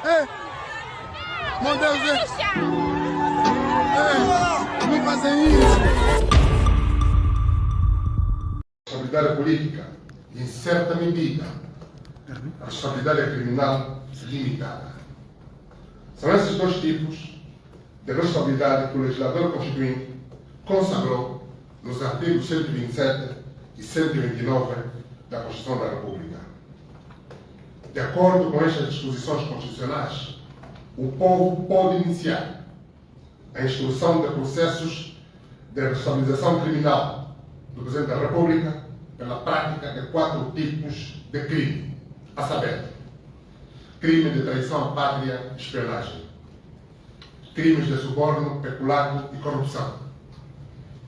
Meu Deus, não fazem isso. A responsabilidade política, em certa medida, a responsabilidade criminal limitada. São esses dois tipos de responsabilidade que o legislador constituinte consagrou nos artigos 127 e 129 da Constituição da República. De acordo com estas disposições constitucionais, o povo pode iniciar a instrução de processos de responsabilização criminal do Presidente da República pela prática de 4 tipos de crime, a saber, crime de traição à pátria e espionagem, crimes de suborno, peculato e corrupção,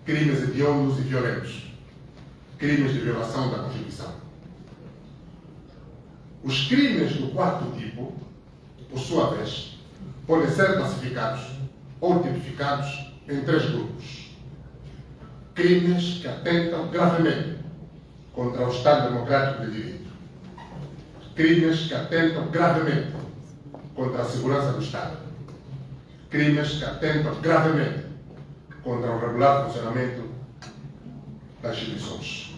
crimes hediondos e violentos, crimes de violação da Constituição. Os crimes do quarto tipo, por sua vez, podem ser classificados ou tipificados em 3 grupos. Crimes que atentam gravemente contra o Estado Democrático de Direito. Crimes que atentam gravemente contra a segurança do Estado. Crimes que atentam gravemente contra o regular funcionamento das instituições.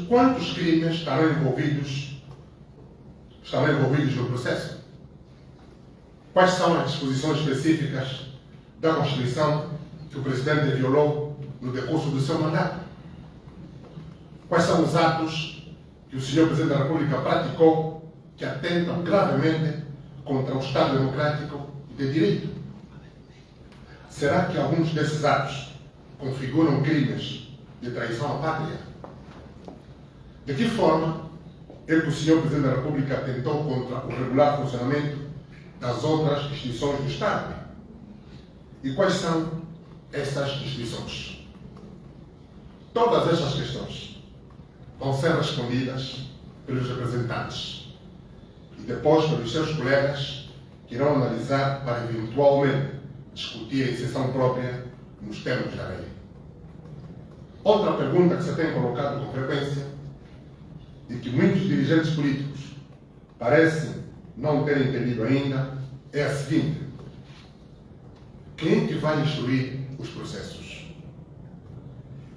Quantos crimes estarão envolvidos no processo? Quais são as disposições específicas da Constituição que o Presidente violou no decurso do seu mandato? Quais são os atos que o Sr. Presidente da República praticou que atentam gravemente contra o Estado Democrático de Direito? Será que alguns desses atos configuram crimes de traição à pátria? De que forma é que o Sr. Presidente da República atentou contra o regular funcionamento das outras instituições do Estado? E quais são essas instituições? Todas estas questões vão ser respondidas pelos representantes e depois pelos seus colegas que irão analisar para eventualmente discutir em sessão própria nos termos da lei. Outra pergunta que se tem colocado com frequência e que muitos dirigentes políticos parecem não terem entendido ainda é a seguinte: quem é que vai instruir os processos?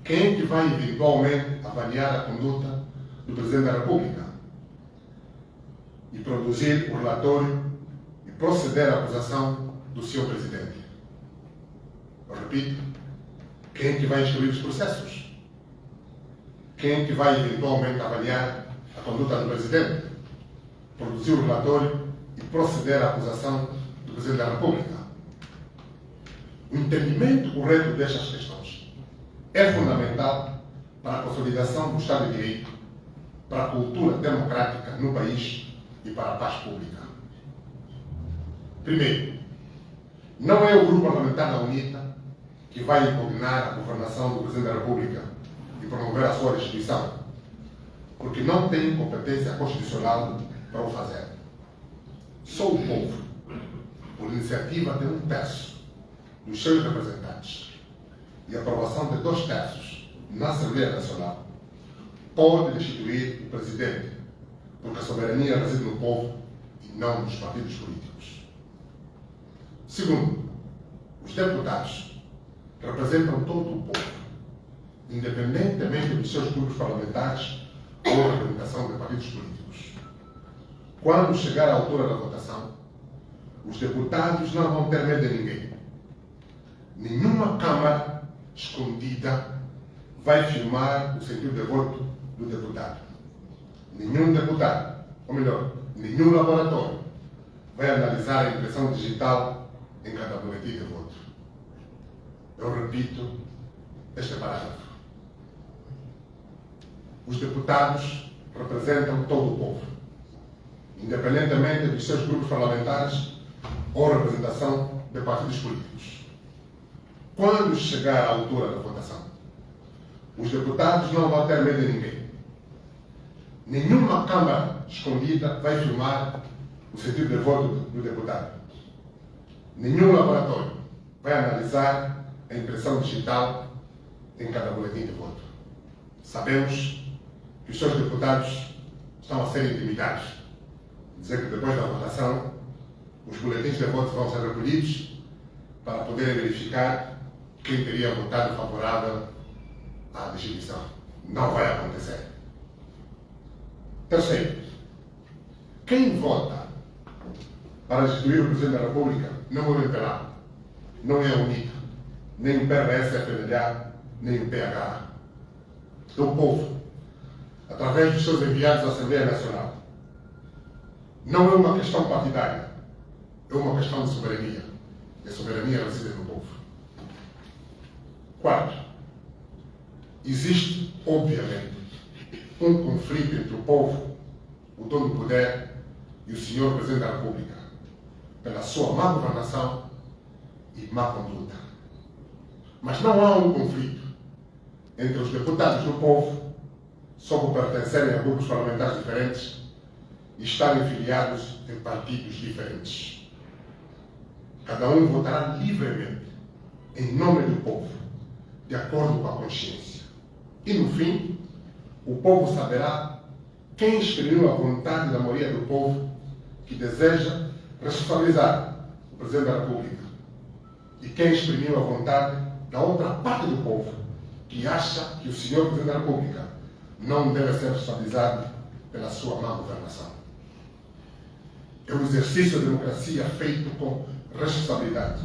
Quem é que vai eventualmente avaliar a conduta do Presidente da República e produzir o relatório e proceder à acusação do Sr. Presidente? Eu repito, quem é que vai instruir os processos? Quem é que vai eventualmente avaliar a conduta do Presidente, produzir o relatório e proceder à acusação do Presidente da República? O entendimento correto destas questões é fundamental para a consolidação do Estado de Direito, para a cultura democrática no país e para a paz pública. Primeiro, não é o Grupo Parlamentar da UNITA que vai impugnar a governação do Presidente da República e promover a sua destituição, porque não tem competência constitucional para o fazer. Só o povo, por iniciativa de 1/3 dos seus representantes e aprovação de 2/3 na Assembleia Nacional, pode destituir o Presidente, porque a soberania reside no povo e não nos partidos políticos. Segundo, os deputados representam todo o povo, independentemente dos seus grupos parlamentares ou a representação de partidos políticos. Quando chegar à altura da votação, os deputados não vão ter medo de ninguém. Nenhuma Câmara escondida vai filmar o sentido de voto do deputado. Nenhum deputado, ou melhor, nenhum laboratório vai analisar a impressão digital em cada boletim de voto. Eu repito este parágrafo. Os deputados representam todo o povo, independentemente dos seus grupos parlamentares ou representação de partidos políticos. Quando chegar à altura da votação, os deputados não vão ter medo de ninguém. Nenhuma Câmara escondida vai filmar o sentido de voto do deputado. Nenhum laboratório vai analisar a impressão digital em cada boletim de voto. Sabemos que os seus deputados estão a ser intimidados. Dizer que depois da votação, os boletins de voto vão ser recolhidos para poderem verificar quem teria votado favorável à destituição. Não vai acontecer. Terceiro, quem vota para destituir o Presidente da República não é o MPLA, não é a UNITA, nem o PRS, FNDA, nem o PH. É o povo, através dos seus enviados à Assembleia Nacional. Não é uma questão partidária, é uma questão de soberania. E a soberania reside no povo. Quarto, existe, obviamente, um conflito entre o povo, o dono do poder e o senhor Presidente da República, pela sua má governação e má conduta. Mas não há um conflito entre os deputados do povo só por pertencerem a grupos parlamentares diferentes e estarem filiados em partidos diferentes. Cada um votará livremente, em nome do povo, de acordo com a consciência. E, no fim, o povo saberá quem exprimiu a vontade da maioria do povo que deseja responsabilizar o Presidente da República e quem exprimiu a vontade da outra parte do povo que acha que o senhor Presidente da República não deve ser responsabilizado pela sua má governação. É um exercício da democracia feito com responsabilidade,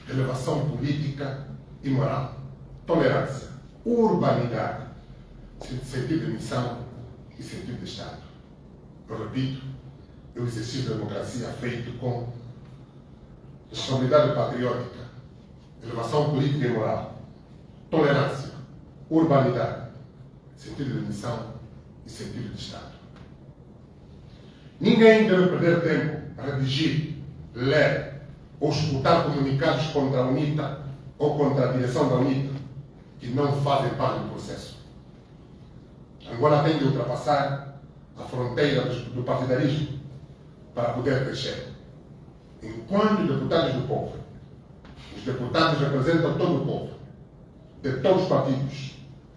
elevação política e moral, tolerância, urbanidade, sentido de missão e sentido de Estado. Eu repito, é um exercício da democracia feito com responsabilidade patriótica, elevação política e moral, tolerância, urbanidade, sentido de missão e sentido de Estado. Ninguém deve perder tempo a redigir, ler ou escutar comunicados contra a UNITA ou contra a direção da UNITA que não fazem parte do processo. Angola tem de ultrapassar a fronteira do partidarismo para poder crescer. Enquanto deputados do povo, os deputados representam todo o povo, de todos os partidos,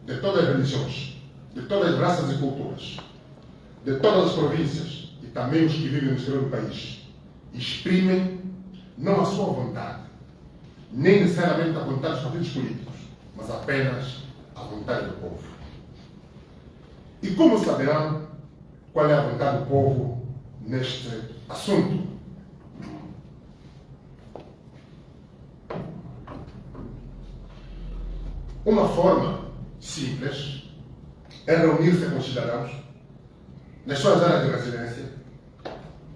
de todas as religiões, de todas as raças e culturas, de todas as províncias e também os que vivem no exterior do país, exprimem não a sua vontade, nem necessariamente a vontade dos partidos políticos, mas apenas a vontade do povo. E como saberão qual é a vontade do povo neste assunto? Uma forma simples é reunir-se com os cidadãos nas suas áreas de residência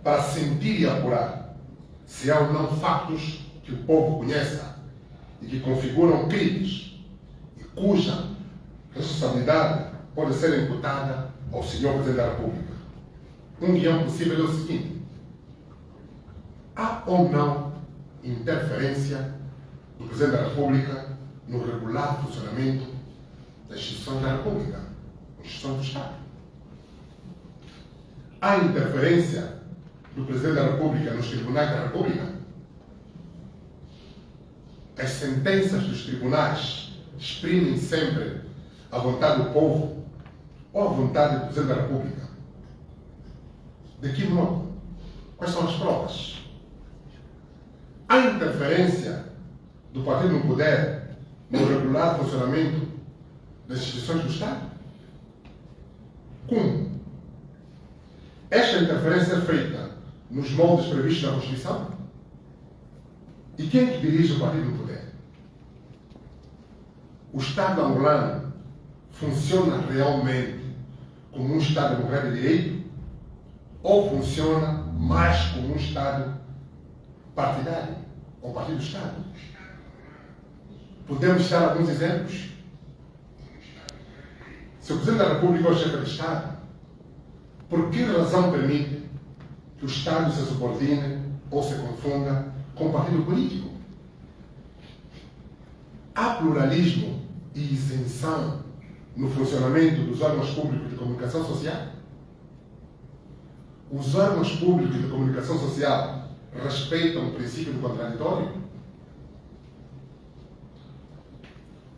para sentir e apurar se há ou não fatos que o povo conheça e que configuram crimes e cuja responsabilidade pode ser imputada ao senhor Presidente da República. Um guião possível é o seguinte: há ou não interferência do Presidente da República no regular funcionamento das instituições da República, instituições do Estado? Há interferência do Presidente da República nos tribunais da República? As sentenças dos tribunais exprimem sempre a vontade do povo ou a vontade do Presidente da República? De que modo? Quais são as provas? Há interferência do partido no poder no regular funcionamento das instituições do Estado? Como? Esta interferência é feita nos moldes previstos na Constituição? E quem é que dirige o partido no poder? O Estado angolano funciona realmente como um Estado democrático de direito ou funciona mais como um Estado partidário ou partido do Estado? Podemos dar alguns exemplos. Se o Presidente da República é o chefe do Estado, por que razão permite que o Estado se subordine ou se confunda com o partido político? Há pluralismo e isenção no funcionamento dos órgãos públicos de comunicação social? Os órgãos públicos de comunicação social respeitam o princípio do contraditório?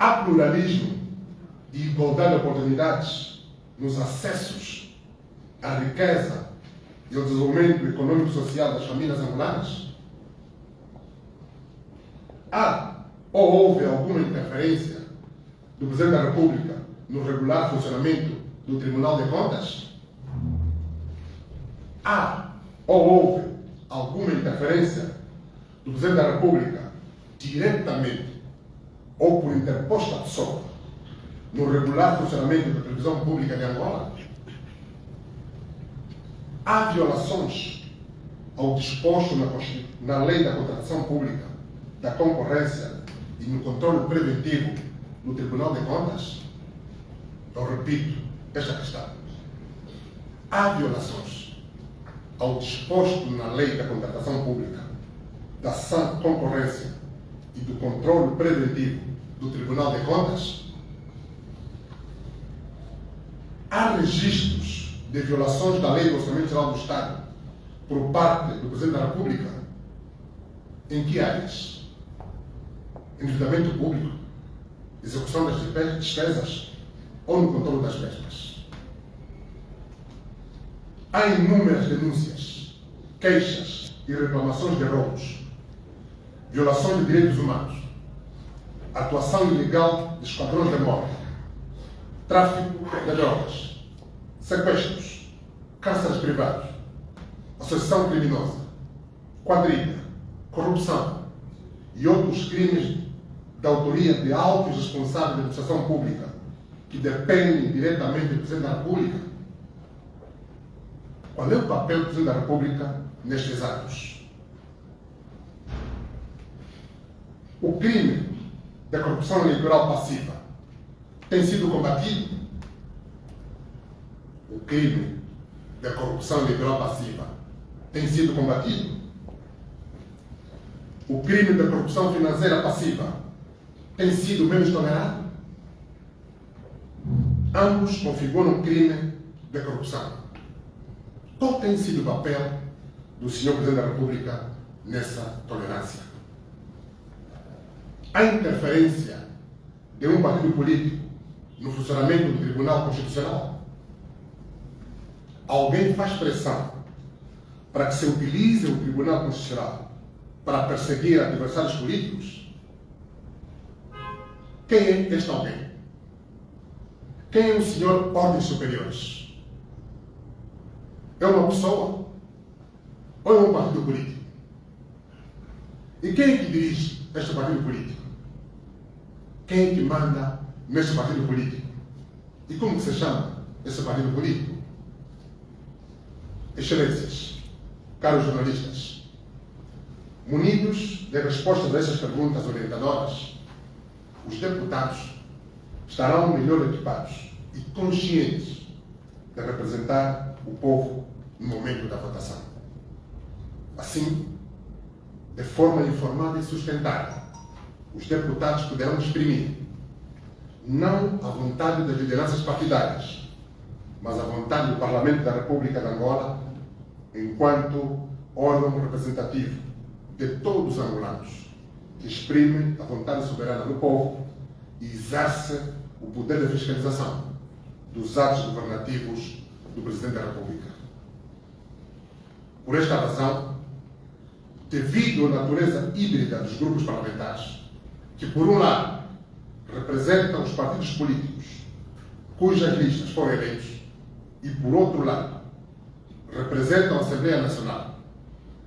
Há pluralismo e igualdade de oportunidades nos acessos à riqueza e ao desenvolvimento econômico e social das famílias angolanas? Há ou houve alguma interferência do Presidente da República no regular funcionamento do Tribunal de Contas? Há ou houve alguma interferência do Presidente da República, diretamente ou por interposta pessoa, no regular funcionamento da televisão pública de Angola? Há violações ao disposto na Lei da Contratação Pública, da Concorrência e no controle preventivo no Tribunal de Contas? Eu repito esta questão. Há violações ao disposto na Lei da Contratação Pública, da sã concorrência e do controle preventivo do Tribunal de Contas? Há registros de violações da Lei do Orçamento Geral do Estado por parte do Presidente da República? Em que áreas? Endividamento público, execução das despesas ou no controle das mesmas? Há inúmeras denúncias, queixas e reclamações de roubos, violações de direitos humanos, atuação ilegal de esquadrões de morte, tráfico de drogas, sequestros, cárceres privados, associação criminosa, quadrilha, corrupção e outros crimes da autoria de altos responsáveis da administração pública que dependem diretamente do Presidente da República? Qual é o papel do Presidente da República nestes atos? O crime da corrupção eleitoral passiva tem sido combatido? O crime da corrupção eleitoral passiva tem sido combatido? O crime da corrupção financeira passiva tem sido menos tolerado? Ambos configuram crime de corrupção. Qual tem sido o papel do Sr. Presidente da República nessa tolerância? A interferência de um partido político no funcionamento do Tribunal Constitucional? Alguém faz pressão para que se utilize o Tribunal Constitucional para perseguir adversários políticos? Quem é este alguém? Quem é o senhor Ordens Superiores? É uma pessoa? Ou é um partido político? E quem é que dirige este partido político? Quem é que manda neste partido político? E como se chama esse partido político? Excelências, caros jornalistas, munidos de respostas a essas perguntas orientadoras, os deputados estarão melhor equipados e conscientes de representar o povo no momento da votação. Assim, de forma informada e sustentada, os deputados poderão exprimir não a vontade das lideranças partidárias, mas a vontade do Parlamento da República de Angola enquanto órgão representativo de todos os angolanos, que exprime a vontade soberana do povo e exerce o poder de fiscalização dos atos governativos do Presidente da República. Por esta razão, devido à natureza híbrida dos grupos parlamentares, que por um lado representam os partidos políticos cujas listas foram eleitos e por outro lado representam a Assembleia Nacional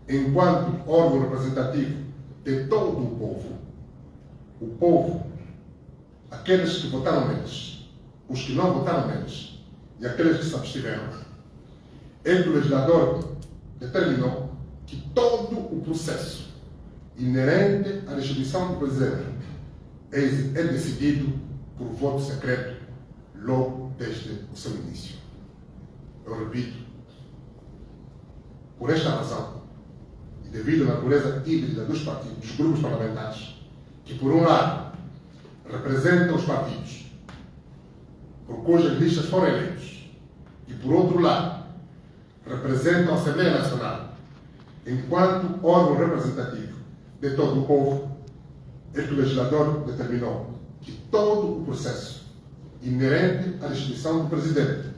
enquanto órgão representativo de todo o povo, aqueles que votaram neles, os que não votaram neles e aqueles que se abstiveram, o legislador determinou que todo o processo inerente à destituição do Presidente é decidido por voto secreto logo desde o seu início. Eu repito, por esta razão, e devido à natureza híbrida dos partidos, dos grupos parlamentares, que por um lado representam os partidos por cujas listas foram eleitos e por outro lado representam a Assembleia Nacional enquanto órgão representativo de todo o povo, este legislador determinou que todo o processo inerente à destituição do presidente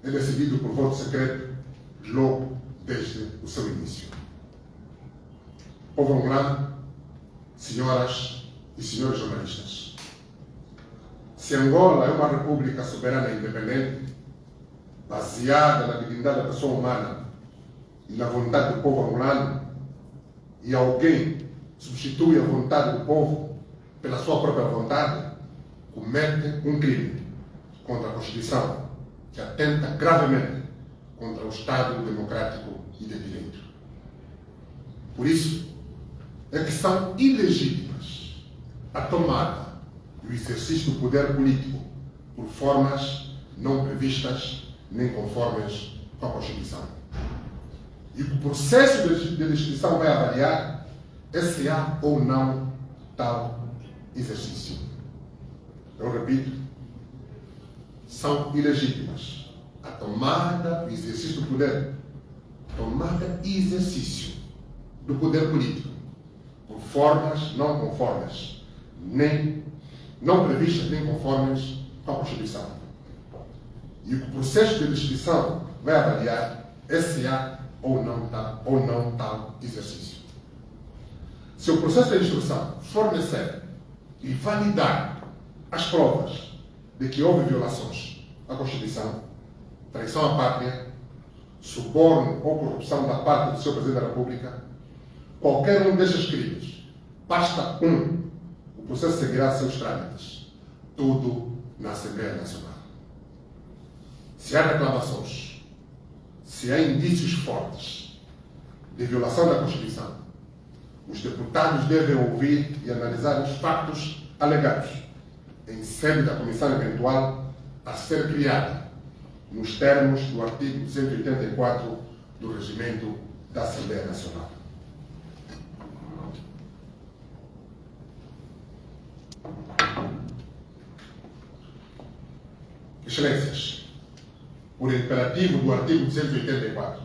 é decidido por voto secreto logo desde o seu início. Povo angolano, senhoras e senhores jornalistas, se Angola é uma república soberana e independente, baseada na dignidade da pessoa humana e na vontade do povo angolano, e alguém substitui a vontade do povo pela sua própria vontade, comete um crime contra a Constituição, que atenta gravemente contra o Estado democrático e de direito. Por isso, é que são ilegítimas a tomada e o exercício do poder político por formas não previstas nem conformes com a Constituição. E o processo de destituição vai avaliar se há ou não tal exercício. Eu repito, são ilegítimas a tomada e exercício do poder, tomada e exercício do poder político por formas não conformes, nem não previstas nem conformes com a Constituição. E o processo de destituição vai avaliar se há ou não tal exercício. Se o processo de instrução fornecer e validar as provas de que houve violações à Constituição, traição à pátria, suborno ou corrupção da parte do Sr. Presidente da República, qualquer um destes crimes, basta o processo seguirá seus trâmites, tudo na Assembleia Nacional. Se há reclamações, se há indícios fortes de violação da Constituição, os deputados devem ouvir e analisar os fatos alegados em sede da comissão eventual a ser criada, nos termos do artigo 184 do Regimento da Assembleia Nacional. Excelências, por imperativo do artigo 184,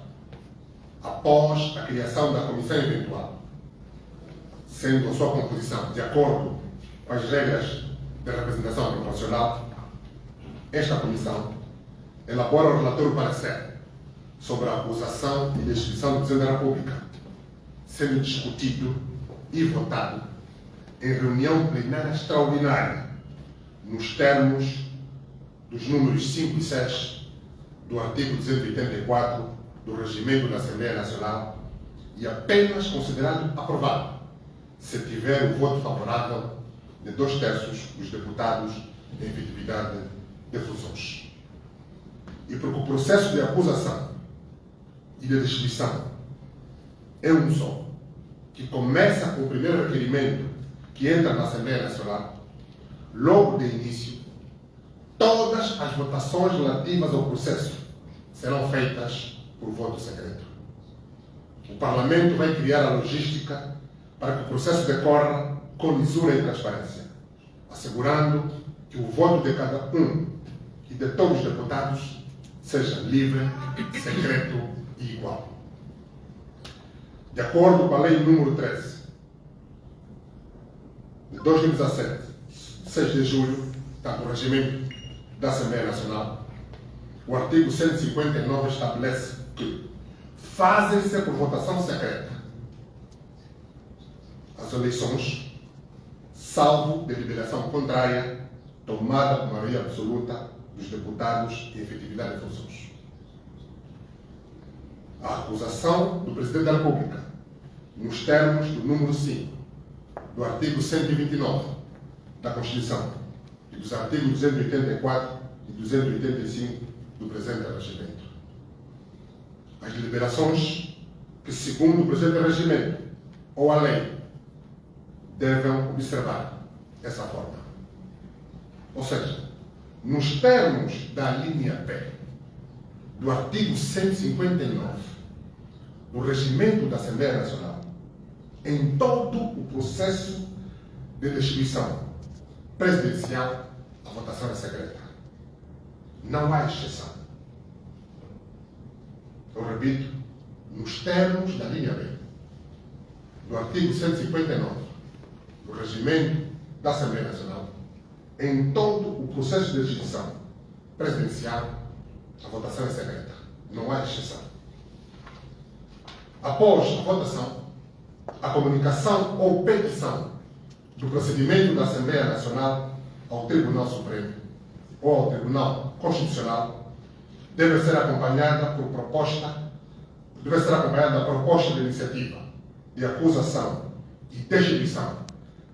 após a criação da comissão eventual, sendo a sua composição de acordo com as regras de representação proporcional, esta comissão elabora o relatório parecer sobre a acusação e destituição do Presidente da República, sendo discutido e votado em reunião plenária extraordinária, nos termos dos números 5 e 6 do artigo 284 do Regimento da Assembleia Nacional e apenas considerado aprovado se tiver o voto favorável de 2/3 dos deputados em efetividade de funções. E porque o processo de acusação e de destituição é um só, que começa com o primeiro requerimento que entra na Assembleia Nacional, logo de início, todas as votações relativas ao processo serão feitas por voto secreto. O Parlamento vai criar a logística para que o processo decorra com lisura e transparência, assegurando que o voto de cada um e de todos os deputados seja livre, secreto e igual. De acordo com a Lei número 13, de 2017, 6 de julho, do Regimento da Assembleia Nacional, o artigo 159 estabelece que fazem-se por votação secreta as eleições, salvo deliberação contrária, tomada por maioria absoluta dos deputados em efetividade de funções. A acusação do Presidente da República, nos termos do número 5 do artigo 129 da Constituição e dos artigos 284 e 285 do presente regimento. As deliberações que, segundo o presente regimento ou a lei, devem observar essa forma. Ou seja, nos termos da linha B do artigo 159 do Regimento da Assembleia Nacional, em todo o processo de destituição presidencial, a votação é secreta. Não há exceção. Eu repito, nos termos da linha B do artigo 159 do Regimento da Assembleia Nacional, em todo o processo de eleição presidencial, a votação é secreta. Não há exceção. Após a votação, a comunicação ou petição do procedimento da Assembleia Nacional ao Tribunal Supremo ou ao Tribunal Constitucional deve ser acompanhada da proposta de iniciativa de acusação e destituição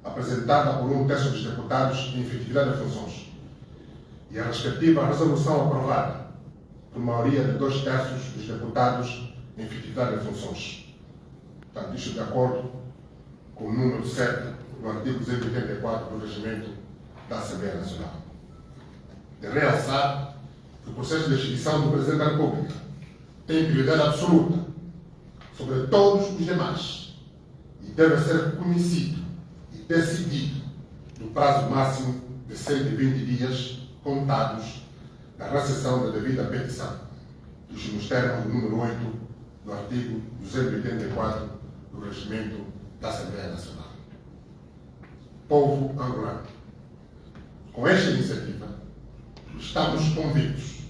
apresentada por um terço dos deputados em efetividade de funções e a respectiva resolução aprovada por maioria de 2/3 dos deputados em efetividade de funções. Portanto, isto de acordo com o número 7 do artigo 284 do Regimento da Assembleia Nacional. De realçar que o processo de destituição do Presidente da República tem prioridade absoluta sobre todos os demais e deve ser conhecido e decidido no prazo máximo de 120 dias contados da recepção da devida petição, nos termos do número 8 do artigo 284 do Regimento da Assembleia Nacional. Povo angolano, com esta iniciativa, estamos convictos,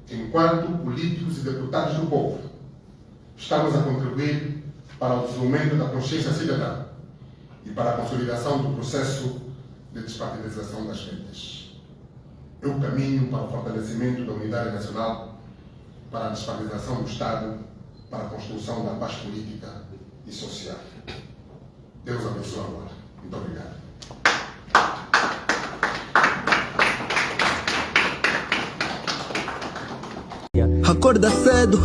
enquanto políticos e deputados do povo, estamos a contribuir para o desenvolvimento da consciência cidadã e para a consolidação do processo de despartidização das mentes. É o caminho para o fortalecimento da unidade nacional, para a despartidização do Estado, para a construção da paz política e social. Deus abençoe agora. Muito obrigado. Acorda cedo,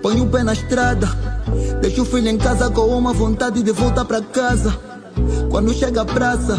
põe o pé na estrada, deixa o filho em casa com uma vontade de voltar para casa. Quando chega a praça,